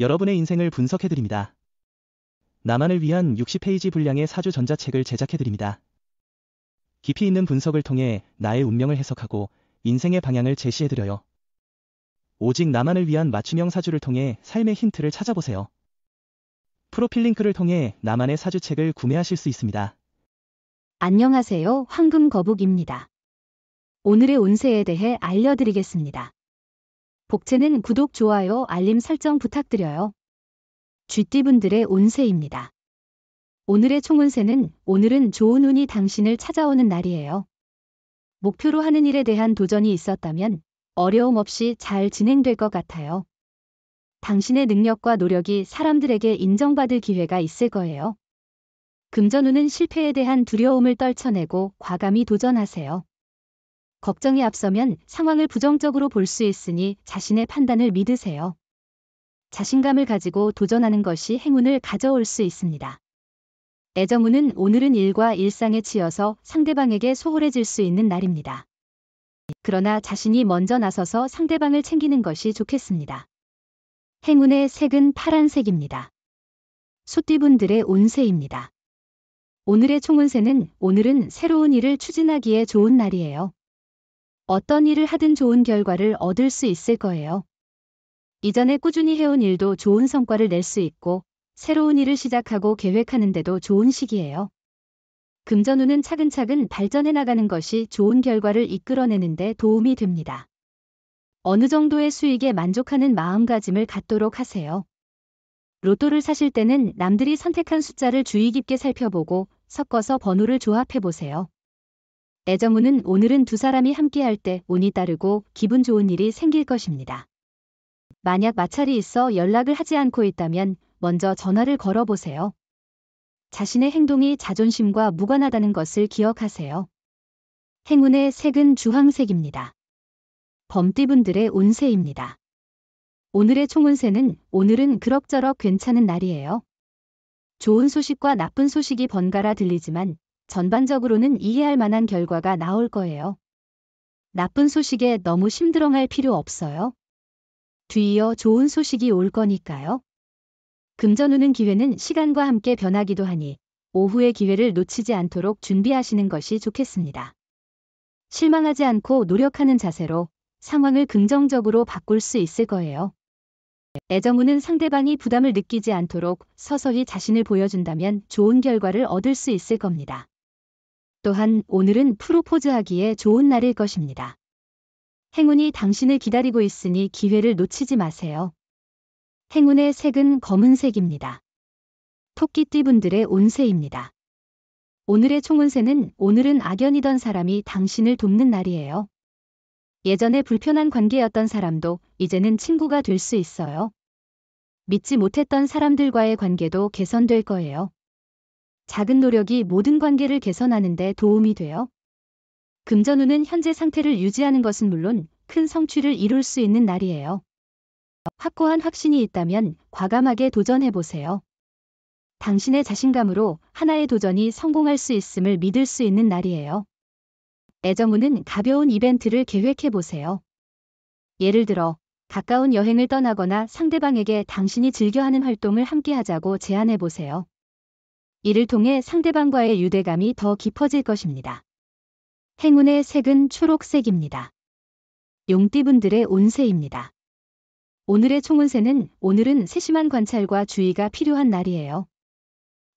여러분의 인생을 분석해드립니다. 나만을 위한 60페이지 분량의 사주 전자책을 제작해드립니다. 깊이 있는 분석을 통해 나의 운명을 해석하고 인생의 방향을 제시해드려요. 오직 나만을 위한 맞춤형 사주를 통해 삶의 힌트를 찾아보세요. 프로필 링크를 통해 나만의 사주책을 구매하실 수 있습니다. 안녕하세요. 황금거북입니다. 오늘의 운세에 대해 알려드리겠습니다. 복채는 구독, 좋아요, 알림 설정 부탁드려요. 쥐띠분들의 운세입니다. 오늘의 총운세는 오늘은 좋은 운이 당신을 찾아오는 날이에요. 목표로 하는 일에 대한 도전이 있었다면 어려움 없이 잘 진행될 것 같아요. 당신의 능력과 노력이 사람들에게 인정받을 기회가 있을 거예요. 금전운은 실패에 대한 두려움을 떨쳐내고 과감히 도전하세요. 걱정이 앞서면 상황을 부정적으로 볼 수 있으니 자신의 판단을 믿으세요. 자신감을 가지고 도전하는 것이 행운을 가져올 수 있습니다. 애정운은 오늘은 일과 일상에 치여서 상대방에게 소홀해질 수 있는 날입니다. 그러나 자신이 먼저 나서서 상대방을 챙기는 것이 좋겠습니다. 행운의 색은 파란색입니다. 소띠분들의 운세입니다. 오늘의 총운세는 오늘은 새로운 일을 추진하기에 좋은 날이에요. 어떤 일을 하든 좋은 결과를 얻을 수 있을 거예요. 이전에 꾸준히 해온 일도 좋은 성과를 낼 수 있고 새로운 일을 시작하고 계획하는데도 좋은 시기예요. 금전운은 차근차근 발전해 나가는 것이 좋은 결과를 이끌어내는 데 도움이 됩니다. 어느 정도의 수익에 만족하는 마음가짐을 갖도록 하세요. 로또를 사실 때는 남들이 선택한 숫자를 주의 깊게 살펴보고 섞어서 번호를 조합해 보세요. 애정운은 오늘은 두 사람이 함께할 때 운이 따르고 기분 좋은 일이 생길 것입니다. 만약 마찰이 있어 연락을 하지 않고 있다면 먼저 전화를 걸어보세요. 자신의 행동이 자존심과 무관하다는 것을 기억하세요. 행운의 색은 주황색입니다. 범띠분들의 운세입니다. 오늘의 총운세는 오늘은 그럭저럭 괜찮은 날이에요. 좋은 소식과 나쁜 소식이 번갈아 들리지만 전반적으로는 이해할 만한 결과가 나올 거예요. 나쁜 소식에 너무 심드렁할 필요 없어요. 뒤이어 좋은 소식이 올 거니까요. 금전운은 기회는 시간과 함께 변하기도 하니 오후의 기회를 놓치지 않도록 준비하시는 것이 좋겠습니다. 실망하지 않고 노력하는 자세로 상황을 긍정적으로 바꿀 수 있을 거예요. 애정운은 상대방이 부담을 느끼지 않도록 서서히 자신을 보여준다면 좋은 결과를 얻을 수 있을 겁니다. 또한 오늘은 프로포즈하기에 좋은 날일 것입니다. 행운이 당신을 기다리고 있으니 기회를 놓치지 마세요. 행운의 색은 검은색입니다. 토끼띠분들의 운세입니다. 오늘의 총운세는 오늘은 악연이던 사람이 당신을 돕는 날이에요. 예전에 불편한 관계였던 사람도 이제는 친구가 될 수 있어요. 믿지 못했던 사람들과의 관계도 개선될 거예요. 작은 노력이 모든 관계를 개선하는 데 도움이 돼요. 금전운은 현재 상태를 유지하는 것은 물론 큰 성취를 이룰 수 있는 날이에요. 확고한 확신이 있다면 과감하게 도전해보세요. 당신의 자신감으로 하나의 도전이 성공할 수 있음을 믿을 수 있는 날이에요. 애정운은 가벼운 이벤트를 계획해보세요. 예를 들어 가까운 여행을 떠나거나 상대방에게 당신이 즐겨하는 활동을 함께 하자고 제안해보세요. 이를 통해 상대방과의 유대감이 더 깊어질 것입니다. 행운의 색은 초록색입니다. 용띠분들의 운세입니다. 오늘의 총운세는 오늘은 세심한 관찰과 주의가 필요한 날이에요.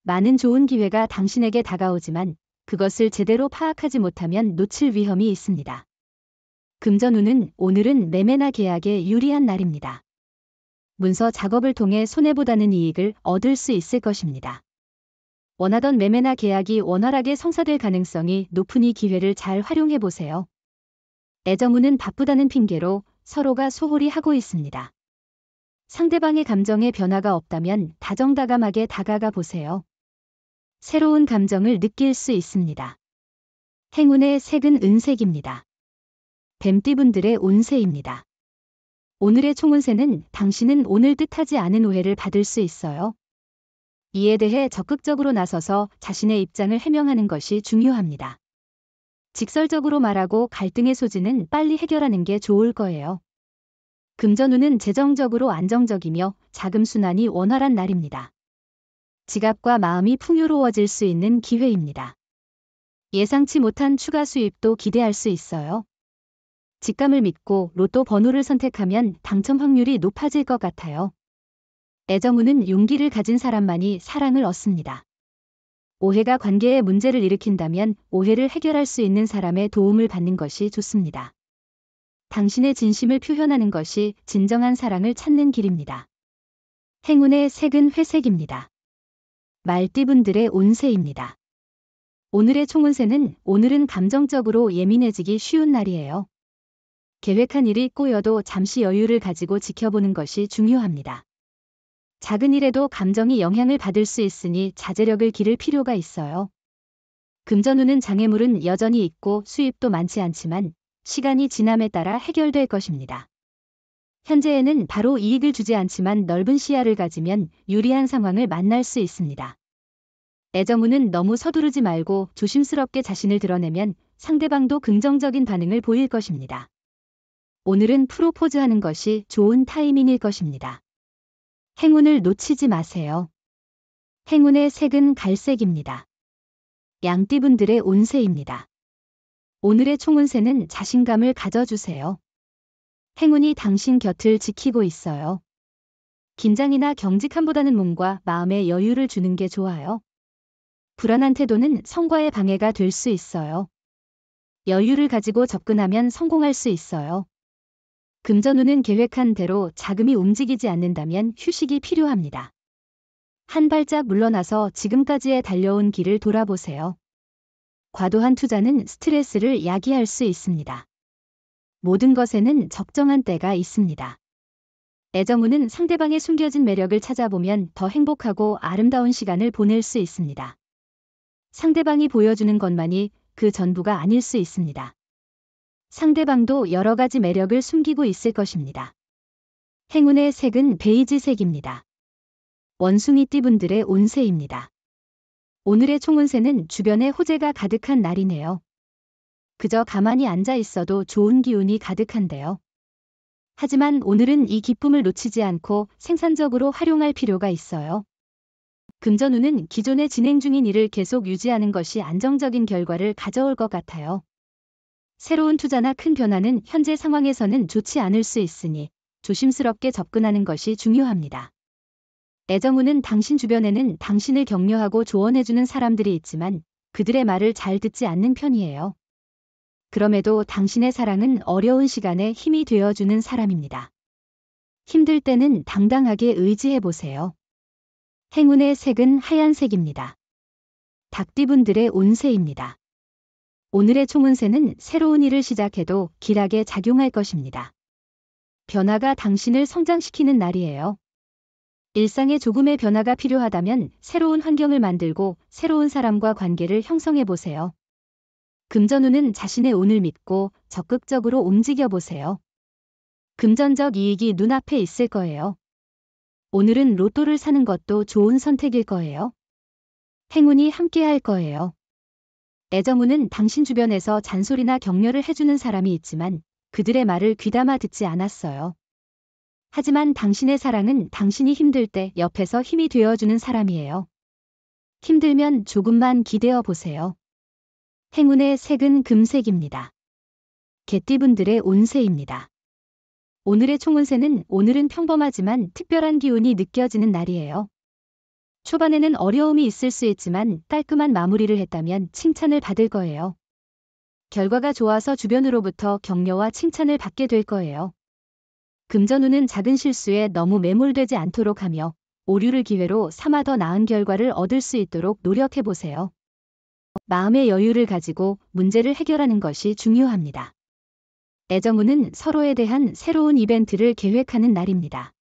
많은 좋은 기회가 당신에게 다가오지만 그것을 제대로 파악하지 못하면 놓칠 위험이 있습니다. 금전운은 오늘은 매매나 계약에 유리한 날입니다. 문서 작업을 통해 손해보다는 이익을 얻을 수 있을 것입니다. 원하던 매매나 계약이 원활하게 성사될 가능성이 높으니 기회를 잘 활용해보세요. 애정운은 바쁘다는 핑계로 서로가 소홀히 하고 있습니다. 상대방의 감정에 변화가 없다면 다정다감하게 다가가 보세요. 새로운 감정을 느낄 수 있습니다. 행운의 색은 은색입니다. 뱀띠분들의 운세입니다. 오늘의 총운세는 당신은 오늘 뜻하지 않은 오해를 받을 수 있어요. 이에 대해 적극적으로 나서서 자신의 입장을 해명하는 것이 중요합니다. 직설적으로 말하고 갈등의 소지는 빨리 해결하는 게 좋을 거예요. 금전운은 재정적으로 안정적이며 자금 순환이 원활한 날입니다. 지갑과 마음이 풍요로워질 수 있는 기회입니다. 예상치 못한 추가 수입도 기대할 수 있어요. 직감을 믿고 로또 번호를 선택하면 당첨 확률이 높아질 것 같아요. 애정운은 용기를 가진 사람만이 사랑을 얻습니다. 오해가 관계에 문제를 일으킨다면 오해를 해결할 수 있는 사람의 도움을 받는 것이 좋습니다. 당신의 진심을 표현하는 것이 진정한 사랑을 찾는 길입니다. 행운의 색은 회색입니다. 말띠분들의 운세입니다. 오늘의 총운세는 오늘은 감정적으로 예민해지기 쉬운 날이에요. 계획한 일이 꼬여도 잠시 여유를 가지고 지켜보는 것이 중요합니다. 작은 일에도 감정이 영향을 받을 수 있으니 자제력을 기를 필요가 있어요. 금전운은 장애물은 여전히 있고 수입도 많지 않지만 시간이 지남에 따라 해결될 것입니다. 현재에는 바로 이익을 주지 않지만 넓은 시야를 가지면 유리한 상황을 만날 수 있습니다. 애정운은 너무 서두르지 말고 조심스럽게 자신을 드러내면 상대방도 긍정적인 반응을 보일 것입니다. 오늘은 프로포즈하는 것이 좋은 타이밍일 것입니다. 행운을 놓치지 마세요. 행운의 색은 갈색입니다. 양띠분들의 운세입니다. 오늘의 총운세는 자신감을 가져주세요. 행운이 당신 곁을 지키고 있어요. 긴장이나 경직함보다는 몸과 마음에 여유를 주는 게 좋아요. 불안한 태도는 성과에 방해가 될 수 있어요. 여유를 가지고 접근하면 성공할 수 있어요. 금전운은 계획한 대로 자금이 움직이지 않는다면 휴식이 필요합니다. 한 발짝 물러나서 지금까지의 달려온 길을 돌아보세요. 과도한 투자는 스트레스를 야기할 수 있습니다. 모든 것에는 적정한 때가 있습니다. 애정운은 상대방의 숨겨진 매력을 찾아보면 더 행복하고 아름다운 시간을 보낼 수 있습니다. 상대방이 보여주는 것만이 그 전부가 아닐 수 있습니다. 상대방도 여러 가지 매력을 숨기고 있을 것입니다. 행운의 색은 베이지색입니다. 원숭이띠분들의 운세입니다. 오늘의 총운세는 주변에 호재가 가득한 날이네요. 그저 가만히 앉아 있어도 좋은 기운이 가득한데요. 하지만 오늘은 이 기쁨을 놓치지 않고 생산적으로 활용할 필요가 있어요. 금전운은 기존에 진행 중인 일을 계속 유지하는 것이 안정적인 결과를 가져올 것 같아요. 새로운 투자나 큰 변화는 현재 상황에서는 좋지 않을 수 있으니 조심스럽게 접근하는 것이 중요합니다. 애정운은 당신 주변에는 당신을 격려하고 조언해주는 사람들이 있지만 그들의 말을 잘 듣지 않는 편이에요. 그럼에도 당신의 사랑은 어려운 시간에 힘이 되어주는 사람입니다. 힘들 때는 당당하게 의지해보세요. 행운의 색은 하얀색입니다. 닭띠분들의 운세입니다. 오늘의 총운세는 새로운 일을 시작해도 길하게 작용할 것입니다. 변화가 당신을 성장시키는 날이에요. 일상에 조금의 변화가 필요하다면 새로운 환경을 만들고 새로운 사람과 관계를 형성해 보세요. 금전운은 자신의 운을 믿고 적극적으로 움직여 보세요. 금전적 이익이 눈앞에 있을 거예요. 오늘은 로또를 사는 것도 좋은 선택일 거예요. 행운이 함께할 거예요. 애정운은 당신 주변에서 잔소리나 격려를 해주는 사람이 있지만 그들의 말을 귀담아 듣지 않았어요. 하지만 당신의 사랑은 당신이 힘들 때 옆에서 힘이 되어주는 사람이에요. 힘들면 조금만 기대어 보세요. 행운의 색은 금색입니다. 개띠분들의 운세입니다. 오늘의 총운세는 오늘은 평범하지만 특별한 기운이 느껴지는 날이에요. 초반에는 어려움이 있을 수 있지만 깔끔한 마무리를 했다면 칭찬을 받을 거예요. 결과가 좋아서 주변으로부터 격려와 칭찬을 받게 될 거예요. 금전운은 작은 실수에 너무 매몰되지 않도록 하며 오류를 기회로 삼아 더 나은 결과를 얻을 수 있도록 노력해보세요. 마음의 여유를 가지고 문제를 해결하는 것이 중요합니다. 애정운은 서로에 대한 새로운 이벤트를 계획하는 날입니다.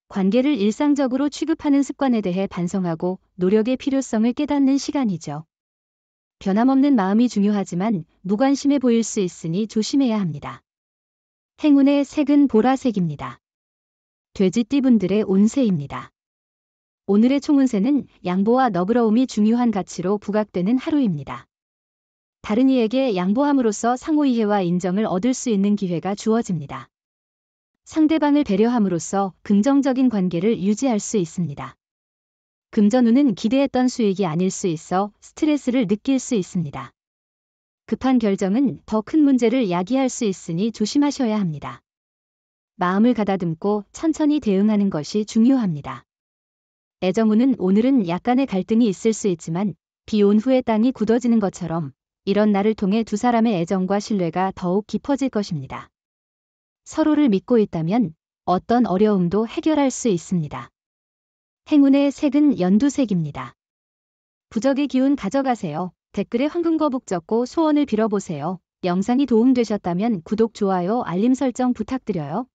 관계를 일상적으로 취급하는 습관에 대해 반성하고 노력의 필요성을 깨닫는 시간이죠. 변함없는 마음이 중요하지만 무관심해 보일 수 있으니 조심해야 합니다. 행운의 색은 보라색입니다. 돼지띠분들의 운세입니다. 오늘의 총운세는 양보와 너그러움이 중요한 가치로 부각되는 하루입니다. 다른 이에게 양보함으로써 상호 이해와 인정을 얻을 수 있는 기회가 주어집니다. 상대방을 배려함으로써 긍정적인 관계를 유지할 수 있습니다. 금전운은 기대했던 수익이 아닐 수 있어 스트레스를 느낄 수 있습니다. 급한 결정은 더 큰 문제를 야기할 수 있으니 조심하셔야 합니다. 마음을 가다듬고 천천히 대응하는 것이 중요합니다. 애정운은 오늘은 약간의 갈등이 있을 수 있지만 비 온 후에 땅이 굳어지는 것처럼 이런 날을 통해 두 사람의 애정과 신뢰가 더욱 깊어질 것입니다. 서로를 믿고 있다면 어떤 어려움도 해결할 수 있습니다. 행운의 색은 연두색입니다. 부적의 기운 가져가세요. 댓글에 황금거북 적고 소원을 빌어보세요. 영상이 도움되셨다면 구독, 좋아요, 알림 설정 부탁드려요.